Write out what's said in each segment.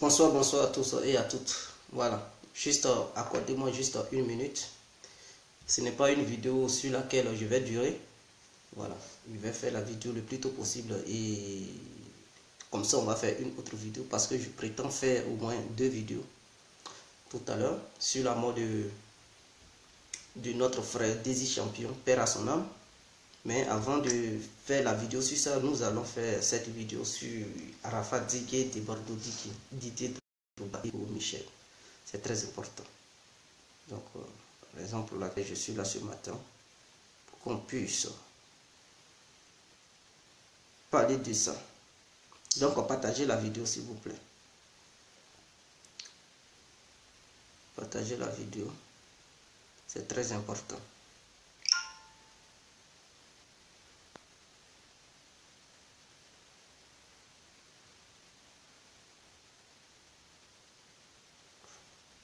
Bonsoir, bonsoir à tous et à toutes. Voilà, juste accordez-moi juste une minute. Ce n'est pas une vidéo sur laquelle je vais durer. Voilà, je vais faire la vidéo le plus tôt possible et comme ça on va faire une autre vidéo parce que je prétends faire au moins 2 vidéos tout à l'heure sur la mort de notre frère Désir Champion, père à son âme. Mais avant de faire la vidéo sur ça, nous allons faire cette vidéo sur Arafat Digué, Debordo Didier Drogba et Michel. C'est très important. Donc, raison pour laquelle je suis là ce matin, pour qu'on puisse parler de ça. Donc, partagez la vidéo s'il vous plaît. Partagez la vidéo. C'est très important.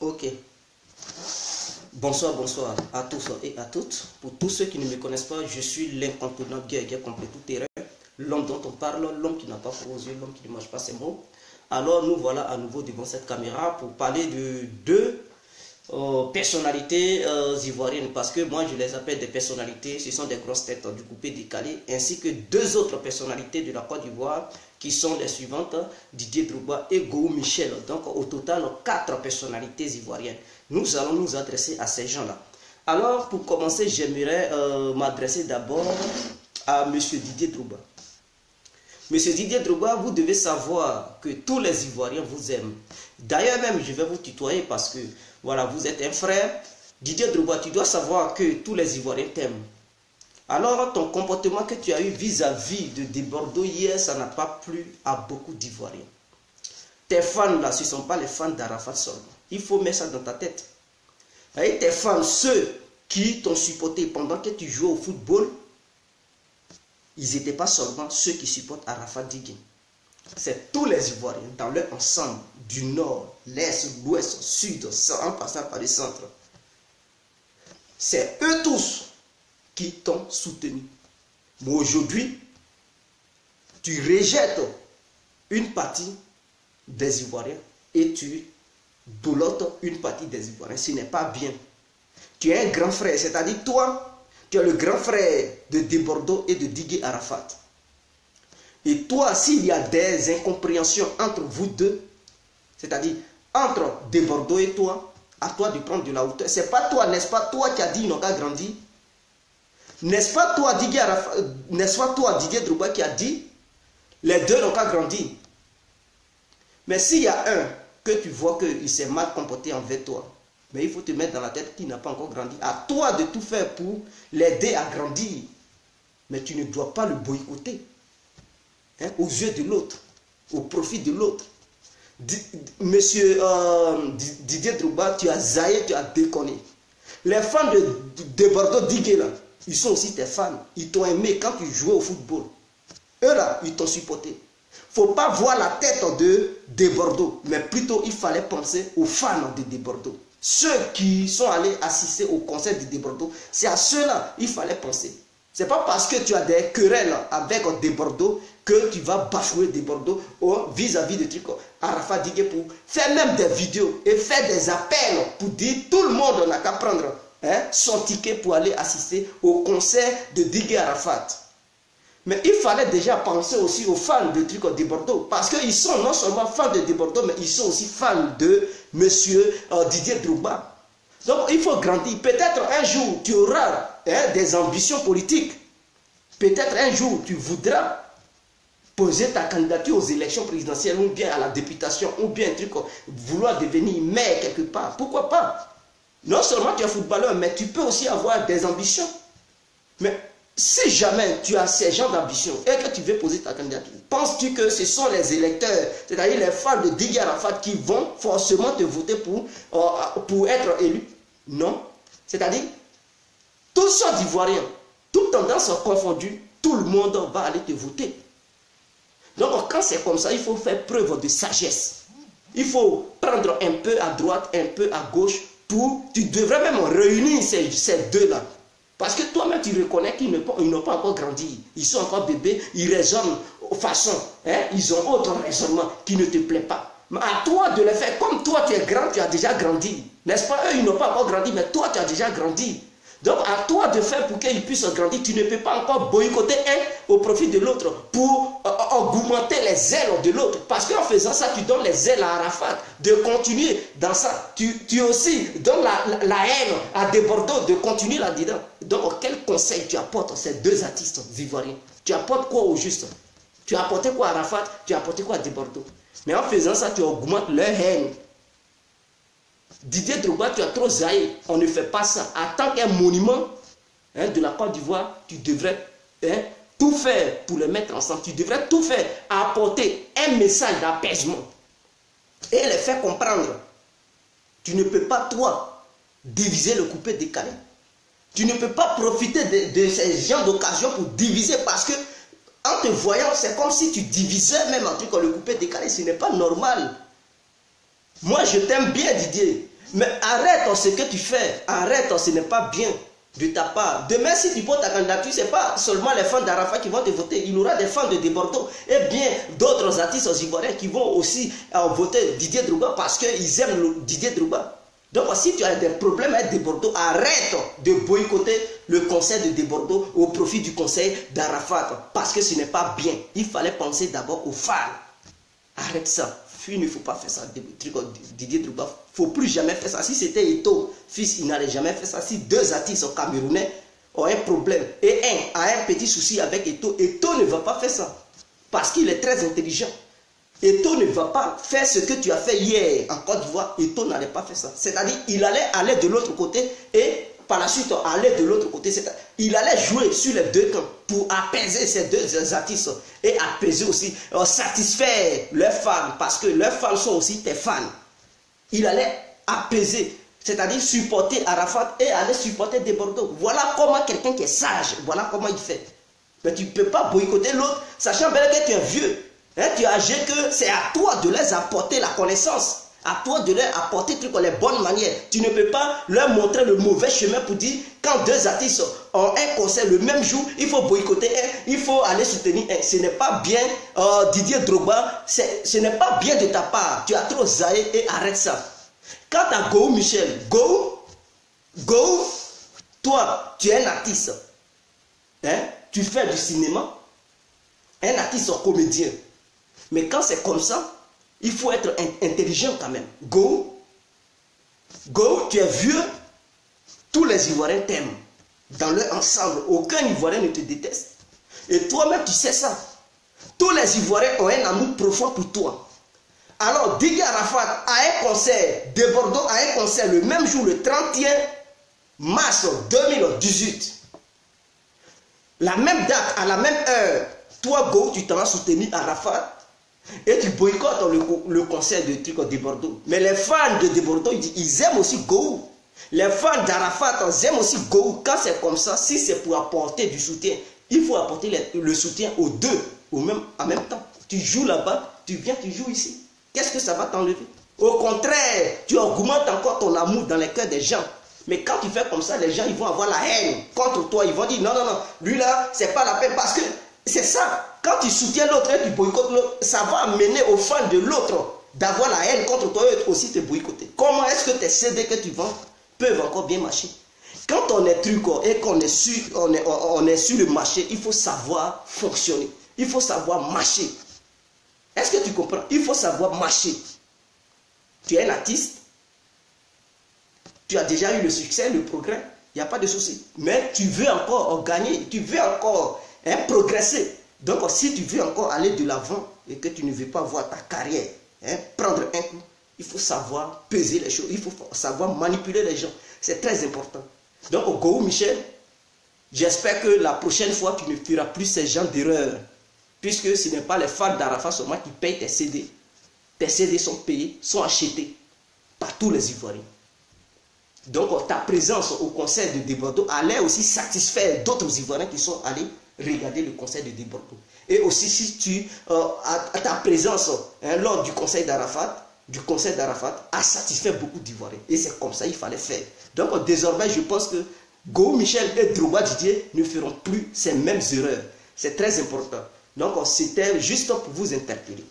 Ok. Bonsoir, bonsoir à tous et à toutes. Pour tous ceux qui ne me connaissent pas, je suis l'incontournable guerrier complet tout terrain. L'homme dont on parle, l'homme qui n'a pas froid aux yeux, l'homme qui ne mange pas ses mots. Alors nous voilà à nouveau devant cette caméra pour parler de deux personnalités ivoiriennes. Parce que moi je les appelle des personnalités, ce sont des grosses têtes du coupé décalé. Ainsi que deux autres personnalités de la Côte d'Ivoire qui sont les suivantes, Didier Drogba et Gou Michel. Donc au total 4 personnalités ivoiriennes. Nous allons nous adresser à ces gens-là. Alors pour commencer, j'aimerais m'adresser d'abord à M. Didier Drogba. Monsieur Didier Drogba, vous devez savoir que tous les Ivoiriens vous aiment. D'ailleurs même, je vais vous tutoyer parce que voilà, vous êtes un frère. Didier Drogba, tu dois savoir que tous les Ivoiriens t'aiment. Alors, ton comportement que tu as eu vis-à-vis de Debordo hier, ça n'a pas plu à beaucoup d'Ivoiriens. Tes fans là, ce ne sont pas les fans d'Arafat seulement. Il faut mettre ça dans ta tête. Et tes fans, ceux qui t'ont supporté pendant que tu jouais au football, ils n'étaient pas seulement ceux qui supportent Arafat Digué. C'est tous les Ivoiriens dans leur ensemble, du nord, l'est, l'ouest, sud, en passant par le centre. C'est eux tous qui t'ont soutenu. Mais aujourd'hui, tu rejettes une partie des Ivoiriens et tu boulottes une partie des Ivoiriens. Ce n'est pas bien. Tu es un grand frère, c'est-à-dire toi, tu es le grand frère de Debordo et de Didier Arafat. Et toi, s'il y a des incompréhensions entre vous deux, c'est-à-dire entre Debordo et toi, à toi de prendre de la hauteur. C'est pas toi, n'est-ce pas toi qui as dit qu'ils n'ont qu'à grandir? N'est-ce pas toi, Didier Drogba qui a dit les deux n'ont qu'à grandir? Mais s'il y a un que tu vois qu'il s'est mal comporté envers toi, mais il faut te mettre dans la tête qu'il n'a pas encore grandi. À toi de tout faire pour l'aider à grandir. Mais tu ne dois pas le boycotter. Hein, aux yeux de l'autre. Au profit de l'autre. Monsieur Didier Drogba, tu as zaillé, tu as déconné. Les fans de Debordo Digué là, ils sont aussi tes fans. Ils t'ont aimé quand tu jouais au football. Eux là, ils t'ont supporté. Il ne faut pas voir la tête de Debordo, mais plutôt il fallait penser aux fans de Debordo. Ceux qui sont allés assister au concert de Debordo, c'est à ceux-là qu'il fallait penser. Ce n'est pas parce que tu as des querelles avec Debordo que tu vas bafouer Debordo vis-à-vis de trucs Arafat Digué pour faire même des vidéos et faire des appels pour dire tout le monde n'a qu'à prendre son ticket pour aller assister au concert de Didier Arafat. Mais il fallait déjà penser aussi aux fans de trucs Debordo parce qu'ils sont non seulement fans de Debordo, mais ils sont aussi fans de monsieur Didier Drogba. Donc il faut grandir. Peut-être un jour tu auras des ambitions politiques. Peut-être un jour tu voudras poser ta candidature aux élections présidentielles ou bien à la députation ou bien un truc, vouloir devenir maire quelque part. Pourquoi pas? Non seulement tu es footballeur, mais tu peux aussi avoir des ambitions. Mais si jamais tu as ces genres d'ambitions et que tu veux poser ta candidature, penses-tu que ce sont les électeurs, c'est-à-dire les fans de Didier Arafat qui vont forcément te voter pour être élu? Non. C'est-à-dire, tous sortes d'Ivoiriens, toutes tendances confondues, tout le monde va aller te voter. Donc quand c'est comme ça, il faut faire preuve de sagesse. Il faut prendre un peu à droite, un peu à gauche, tu devrais même réunir ces deux-là. Parce que toi-même, tu reconnais qu'ils n'ont pas encore grandi. Ils sont encore bébés, ils raisonnent de façon. Ils ont autre raisonnement qui ne te plaît pas. Mais à toi de le faire. Comme toi, tu es grand, tu as déjà grandi. N'est-ce pas? Eux, ils n'ont pas encore grandi, mais toi, tu as déjà grandi. Donc, à toi de faire pour qu'ils puissent grandir. Tu ne peux pas encore boycotter un au profit de l'autre pour augmenter les ailes de l'autre. Parce qu'en faisant ça, tu donnes les ailes à Arafat de continuer dans ça. Tu aussi donnes la haine à Desbordeaux de continuer là-dedans. Donc, quel conseil tu apportes à ces deux artistes ivoiriens? Tu apportes quoi au juste? Tu as apporté quoi à Arafat? Tu as apporté quoi à Desbordeaux? Mais en faisant ça, tu augmentes leur haine. Didier Drogba, tu as trop zaï. On ne fait pas ça. En tant qu'un monument de la Côte d'Ivoire, tu devrais tout faire pour les mettre ensemble. Tu devrais tout faire, apporter un message d'apaisement et les faire comprendre. Tu ne peux pas, toi, diviser le coupé décalé. Tu ne peux pas profiter de ces genres d'occasion pour diviser parce que en te voyant, c'est comme si tu divisais même un truc comme le coupé décalé. Ce n'est pas normal. Moi, je t'aime bien, Didier. Mais arrête ce que tu fais. Arrête, ce n'est pas bien de ta part. Demain, si tu votes ta candidature, ce n'est pas seulement les fans d'Arafat qui vont te voter. Il y aura des fans de Desbordeaux et bien d'autres artistes ivoiriens qui vont aussi voter Didier Drogba parce qu'ils aiment Didier Drogba. Donc, si tu as des problèmes avec Desbordeaux, arrête de boycotter le conseil de Desbordeaux au profit du conseil d'Arafat. Parce que ce n'est pas bien. Il fallait penser d'abord aux fans. Arrête ça. Il ne faut pas faire ça. Didier Drogba, il ne faut plus jamais faire ça. Si c'était Eto'o, fils, il n'allait jamais faire ça. Si deux artistes camerounais ont un problème et un a un petit souci avec Eto'o, Eto'o ne va pas faire ça. Parce qu'il est très intelligent. Eto'o ne va pas faire ce que tu as fait hier en Côte d'Ivoire. Eto'o n'allait pas faire ça. C'est-à-dire, il allait aller de l'autre côté et par la suite aller de l'autre côté. Il allait jouer sur les deux camps pour apaiser ces deux artistes et apaiser aussi, satisfaire leurs fans parce que leurs fans sont aussi tes fans. Il allait apaiser, c'est-à-dire supporter Arafat et aller supporter Desbordeaux. Voilà comment quelqu'un qui est sage, voilà comment il fait. Mais tu ne peux pas boycotter l'autre, sachant bien que tu es vieux. Tu es âgé, que c'est à toi de les apporter la connaissance. À toi de leur apporter les bonnes manières. Tu ne peux pas leur montrer le mauvais chemin pour dire quand deux artistes ont un concert le même jour, il faut boycotter un, il faut aller soutenir un. Ce n'est pas bien, Didier Drogba, ce n'est pas bien de ta part. Tu as trop zaï et arrête ça. Quant à Gou Michel, Gou, toi, tu es un artiste. Tu fais du cinéma, un artiste comédien. Mais quand c'est comme ça, il faut être intelligent quand même. Go, tu es vieux, tous les Ivoiriens t'aiment. Dans leur ensemble, aucun Ivoirien ne te déteste. Et toi-même, tu sais ça. Tous les Ivoiriens ont un amour profond pour toi. Alors, Didier Arafat a un concert, Desbordeaux a un concert le même jour, le 31 mars 2018. La même date, à la même heure, toi, Go, tu t'en vas soutenir Arafat. Et tu boycottes le concert de Desbordeaux. Mais les fans de Desbordeaux, ils aiment aussi Go. Les fans d'Arafat, ils aiment aussi Go. Quand c'est comme ça, si c'est pour apporter du soutien, il faut apporter le soutien aux deux en même temps. Tu joues là-bas, tu viens, tu joues ici. Qu'est-ce que ça va t'enlever? Au contraire, tu augmentes encore ton amour dans les cœurs des gens. Mais quand tu fais comme ça, les gens ils vont avoir la haine contre toi. Ils vont dire non, lui là, c'est pas la peine. Parce que c'est ça. Quand tu soutiens l'autre et tu boycottes l'autre, ça va amener aux fans de l'autre d'avoir la haine contre toi et aussi te boycotter. Comment est-ce que tes CD que tu vends peuvent encore bien marcher? Quand on est truc et qu'on est sur le marché, il faut savoir fonctionner. Il faut savoir marcher. Est-ce que tu comprends? Il faut savoir marcher. Tu es un artiste. Tu as déjà eu le succès, le progrès. Il n'y a pas de souci. Mais tu veux encore gagner. Tu veux encore progresser. Donc, si tu veux encore aller de l'avant et que tu ne veux pas voir ta carrière prendre un coup, il faut savoir peser les choses. Il faut savoir manipuler les gens. C'est très important. Donc, Gou Michel, j'espère que la prochaine fois, tu ne feras plus ces genres d'erreurs. Puisque ce n'est pas les fans d'Arafat seulement qui payent tes CD. Tes CD sont payés, sont achetés par tous les Ivoiriens. Donc, ta présence au concert de Desbordeaux allait aussi satisfaire d'autres Ivoiriens qui sont allés regarder le concert de Desbordeaux. Et aussi, si ta présence lors du concert d'Arafat a satisfait beaucoup d'Ivoiriens. Et c'est comme ça qu'il fallait faire. Donc, désormais, je pense que Gou Michel et Drogba Didier ne feront plus ces mêmes erreurs. C'est très important. Donc, c'était juste pour vous interpeller.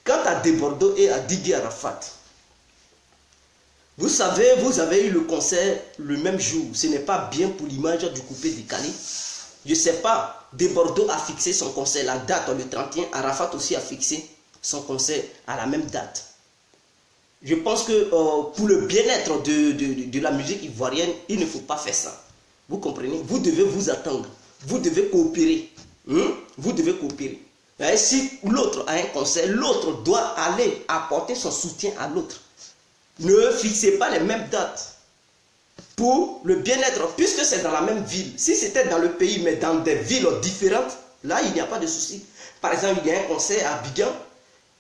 Quant à De Bordeaux et à Didier Arafat, vous savez, vous avez eu le concert le même jour. Ce n'est pas bien pour l'image du coupé décalé. Je ne sais pas, De Bordeaux a fixé son concert, la date le 31. Arafat aussi a fixé son concert à la même date. Je pense que pour le bien-être de la musique ivoirienne, il ne faut pas faire ça. Vous comprenez? Vous devez vous attendre. Vous devez coopérer. Vous devez coopérer. Et si l'autre a un concert, l'autre doit aller apporter son soutien à l'autre. Ne fixez pas les mêmes dates. Pour le bien-être, puisque c'est dans la même ville. Si c'était dans le pays, mais dans des villes différentes, là, il n'y a pas de souci. Par exemple, il y a un concert à Abidjan.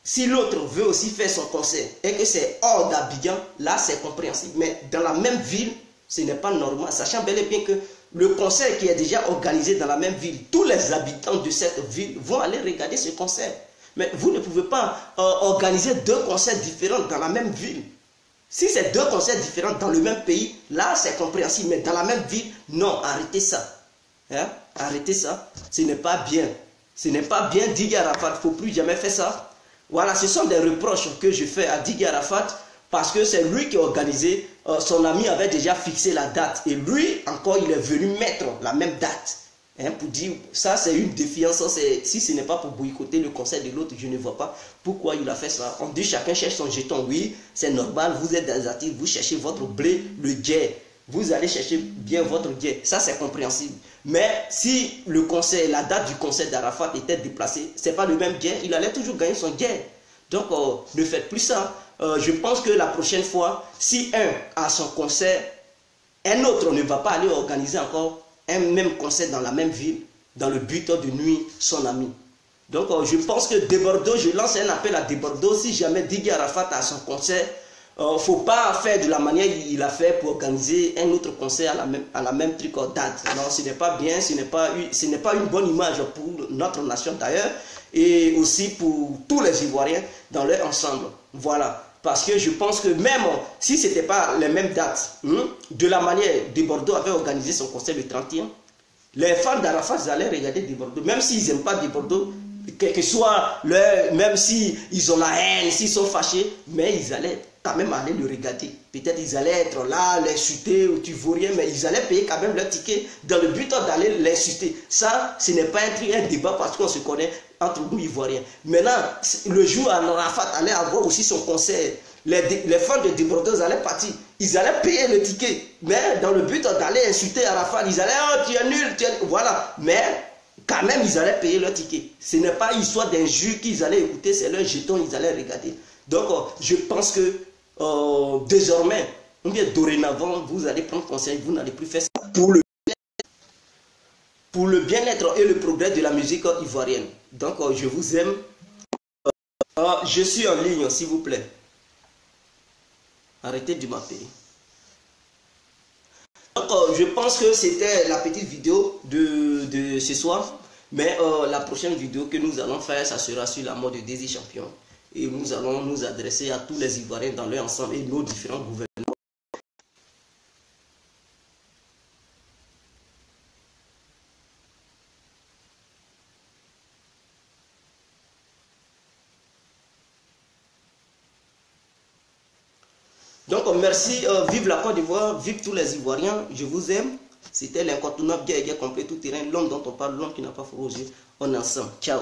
Si l'autre veut aussi faire son concert et que c'est hors d'Abidjan, là, c'est compréhensible. Mais dans la même ville, ce n'est pas normal. Sachant bel et bien que le concert qui est déjà organisé dans la même ville, tous les habitants de cette ville vont aller regarder ce concert. Mais vous ne pouvez pas organiser deux concerts différents dans la même ville. Si c'est deux concerts différents dans le même pays, là c'est compréhensible. Mais dans la même ville, non, arrêtez ça. Hein? Arrêtez ça. Ce n'est pas bien. Ce n'est pas bien, Didier Arafat. Il ne faut plus jamais faire ça. Voilà, ce sont des reproches que je fais à Didier Arafat parce que c'est lui qui a organisé. Son ami avait déjà fixé la date. Et lui, encore, il est venu mettre la même date. Hein, pour dire, ça c'est une défiance. Si ce n'est pas pour boycotter le concert de l'autre, je ne vois pas pourquoi il a fait ça. On dit chacun cherche son jeton. Oui, c'est normal, vous êtes des artistes, vous cherchez votre blé, le guet. Vous allez chercher bien votre guet. Ça c'est compréhensible. Mais si le concert, la date du concert d'Arafat était déplacée, ce n'est pas le même guet, il allait toujours gagner son guet. Donc ne faites plus ça. Je pense que la prochaine fois, si un a son concert, un autre ne va pas aller organiser encore un même concert dans la même ville, dans le but de nuire son ami. Donc je pense que De Bordeaux, je lance un appel à De Bordeaux, si jamais Didier Arafat a son concert, il ne faut pas faire de la manière qu'il a fait pour organiser un autre concert à la même date. Non, ce n'est pas bien, ce n'est pas une bonne image pour notre nation d'ailleurs, et aussi pour tous les Ivoiriens dans leur ensemble. Voilà. Parce que je pense que même si ce n'était pas les mêmes dates, de la manière De Bordeaux avait organisé son concert le 31, les fans d'Arafat allaient regarder De Bordeaux, même s'ils n'aiment pas De Bordeaux, quel que soit leur, même s'ils ont la haine, s'ils sont fâchés, mais ils allaient quand même aller le regarder. Peut-être ils allaient être là, l'insulter, ou tu vaux rien, mais ils allaient payer quand même leur ticket dans le but d'aller l'insulter. Ça, ce n'est pas un débat parce qu'on se connaît entre nous Ivoiriens. Maintenant, le jour où Arafat allait avoir aussi son concert, les fans de Bordeaux allaient partir. Ils allaient payer le ticket, mais dans le but d'aller insulter Arafat, ils allaient, oh tu es nul, voilà. Mais quand même, ils allaient payer leur ticket. Ce n'est pas histoire d'injure qu'ils allaient écouter, c'est leur jeton, ils allaient regarder. Donc, je pense que désormais, ou bien dorénavant, vous allez prendre conseil, vous n'allez plus faire ça pour le bien-être et le progrès de la musique ivoirienne. Donc, je vous aime. Je suis en ligne, s'il vous plaît. Arrêtez de m'appeler. Donc, je pense que c'était la petite vidéo de ce soir. Mais la prochaine vidéo que nous allons faire, ça sera sur la mort de Désir Champion. Et nous allons nous adresser à tous les Ivoiriens dans leur ensemble et nos différents gouvernements. Donc merci, vive la Côte d'Ivoire, vive tous les Ivoiriens, je vous aime. C'était l'incontournable guerre complet tout terrain, l'homme dont on parle, l'homme qui n'a pas froid aux yeux. On est ensemble, ciao.